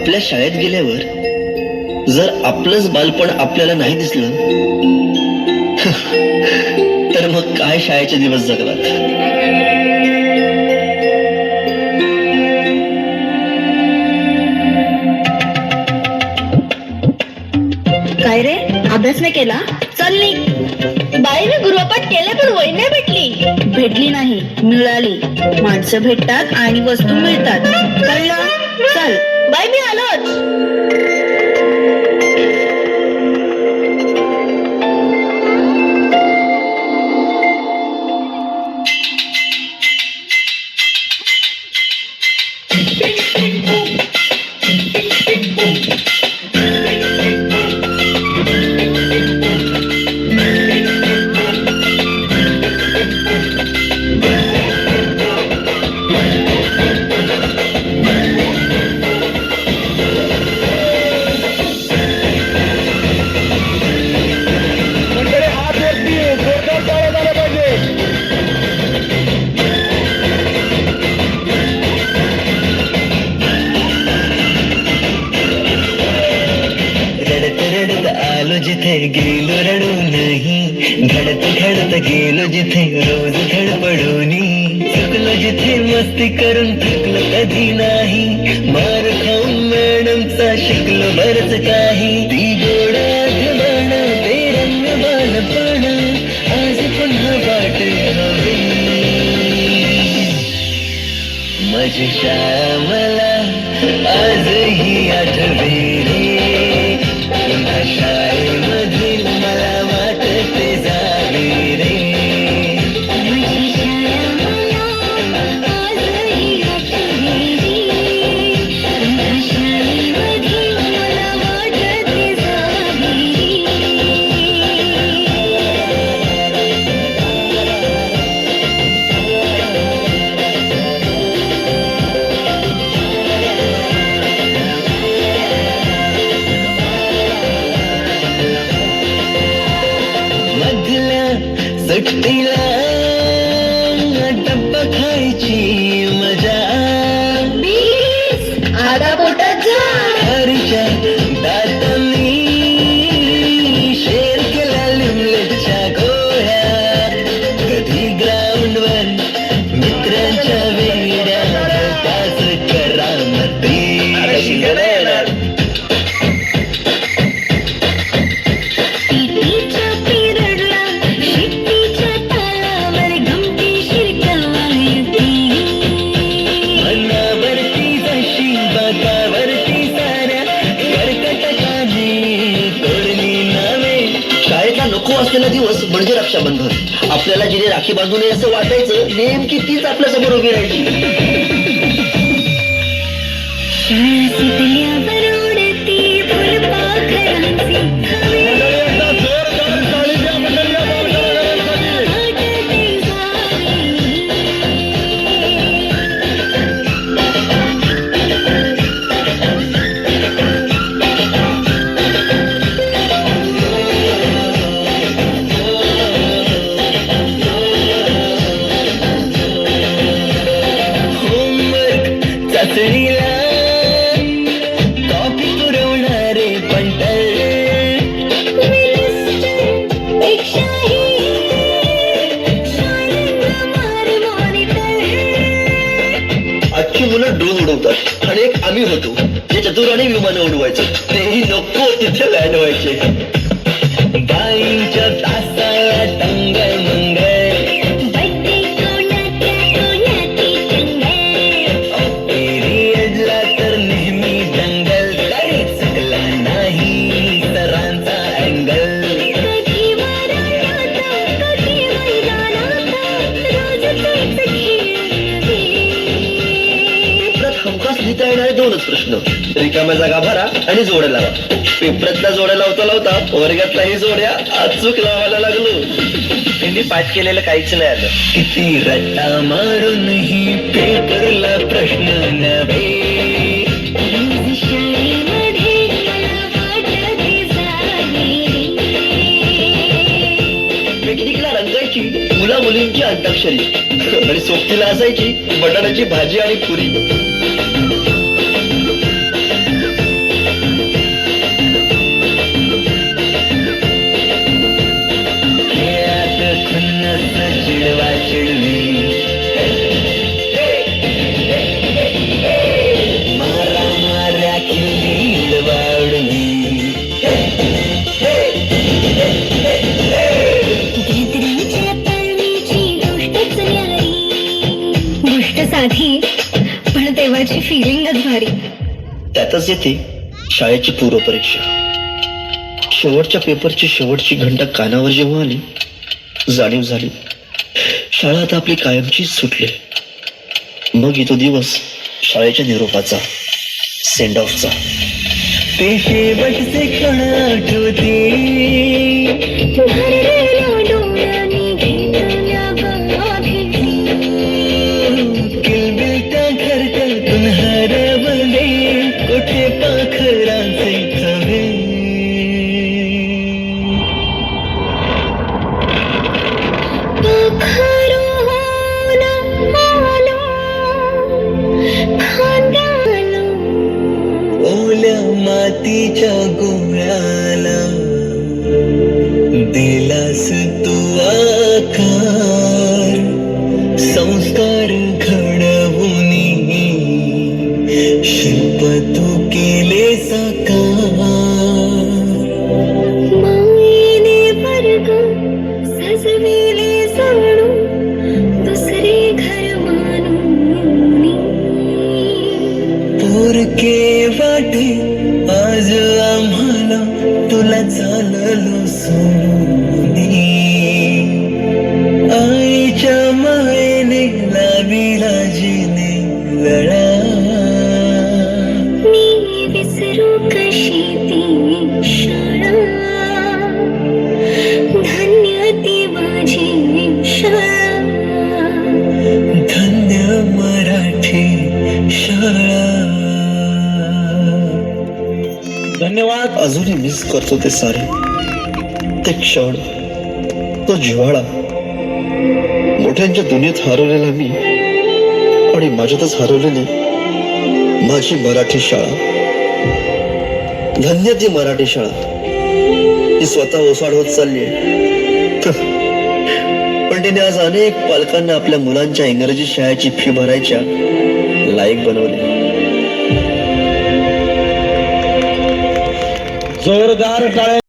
आपल्या शाळेत गेल्यावर जर आपलंच बालपण आपल्याला नाही दिसलं तर मग काय शाळेचे दिवस जगलात. काय रे, अभ्यास नाही केला? चल निघ. बाईने गृहपाठ केले पण वही नाही भेटली नाही, मिळाली. माणसं भेटतात आणि वस्तू मिळतात, कळलं? चल. बाई मी आलोच. आलो जिथे गेलो रडू नाही, घडत घडत गेलो जिथे रोज धडपडूनी, चुकलो जिथे मस्ती करून थकलो कधी नाही, मार खाऊन मॅडमचा शिकलो बरच काही, ती गोड आठवण ते रंग बालपण आज पुन्हा वाट हवी, माझी शाळा मला आजही आठवे रे, पुन्हा शाळेमधील मला वाटते जावे रे, माझी शाळा मला आजही आठवे रे, पुन्हा शाळेमध्ये मला वाटते जावे मधल्या सुट्टीला डब्बा खायची मजा, आधा पोटात जा. हरीच्या दातांनी शेर केला लिमलेटच्या गोळ्या, कधी ग्राउंडवर मित्रांच्या वेड्या त्याच करामती, पिटीच्या पिरडला शिट्टीच्या तालावर गमतीशीर कवायती, मनावरती जशी बाकावरती साऱ्या कर्कटकाने तोडली नावे. शाळेतला नको असलेला दिवस म्हणजे रक्षाबंधन. आपल्याला जिने राखी बांधू नये असं वाटायचं, नेमकी तीच आपल्या समोर उभी राहायची. शाळा सुटल्यावर उडती फुलपाखरांची हवे, होमवर्क चाचणीला कॉपी पुरवणारे पंटर, आजची मुलं ड्रोन उडवतात आणि एक आम्ही होतो जे चतुराने विमानं उडवायचं, तेही नको तिथे लँड व्हायचे. बाईंच्या तासाला टंगळ मंगळ, पिरियडला तर नेहमी दंगल, काही चुकला नाही सरांचा अँगल, हमखास लिहिता येणारे दोनच प्रश्न, रिकाम्या जागा भरा आणि जोड्या लावा. पेपरातल्या जोड्या लावता लावता वर्गातल्याही जोड्या अचूक लावायला लागलो. त्यांनी पाठ केलेलं काहीच नाही आलं. किती रट्टा मारूनही पेपरला प्रश्न नव्हे, पिकनिकला रंगायची मुला मुलींची अंताक्षरी आणि सोबतीला असायची बटाट्याची भाजी आणि पुरी. शाळेची फिलिंगच भारी. त्यातच येते शाळेची पूर्वपरीक्षा. शेवटच्या पेपरची शेवटची घंटा कानावर जेव्हा आली, जाणीव झाली शाळा आता आपली कायमचीच सुटली. मग येतो दिवस शाळेच्या निरोपाचा, सेंड ऑफचा. ते शेवटचे क्षण आठवते, भरलेल्या डोळ्यांनी घेतल्या गळा भेटी. किलबिलत्या घरट्यातून हरवले कुठे पाखरांचे थवे. पाखरूहून आलो खांद्याला, ओल्या मातीच्या गोळ्याला दिलास तू आकार. संस्कार घडवून शिल्प तू केले साकार. मायेने वर्ग सजविले जाणू दुसरे घर मानून. पोरके वाटे आज आम्हाला तुला चाललो सोडून. आईच्या मायेने लाविला जिने लळा. मी विसरू कशी ती शाळा, धन्य ती माझी शाळा. धन्य मराठी शाळा. धन्यवाद. अजूनही मिस करतो ते सारे, ते क्षण, तो जिव्हाळा. मोठ्यांच्या दुनियेत हरवलेला मी आणि माझ्यातच हरवलेली माझी मराठी शाळा. धन्य ती मराठी शाळा. ती स्वतः ओसाड होत चालली आहे, पण तिने आज अनेक पालकांना आपल्या मुलांच्या इंग्रजी शाळेची फी भरायच्या लायक बनवले. जोरदार टाळ्या.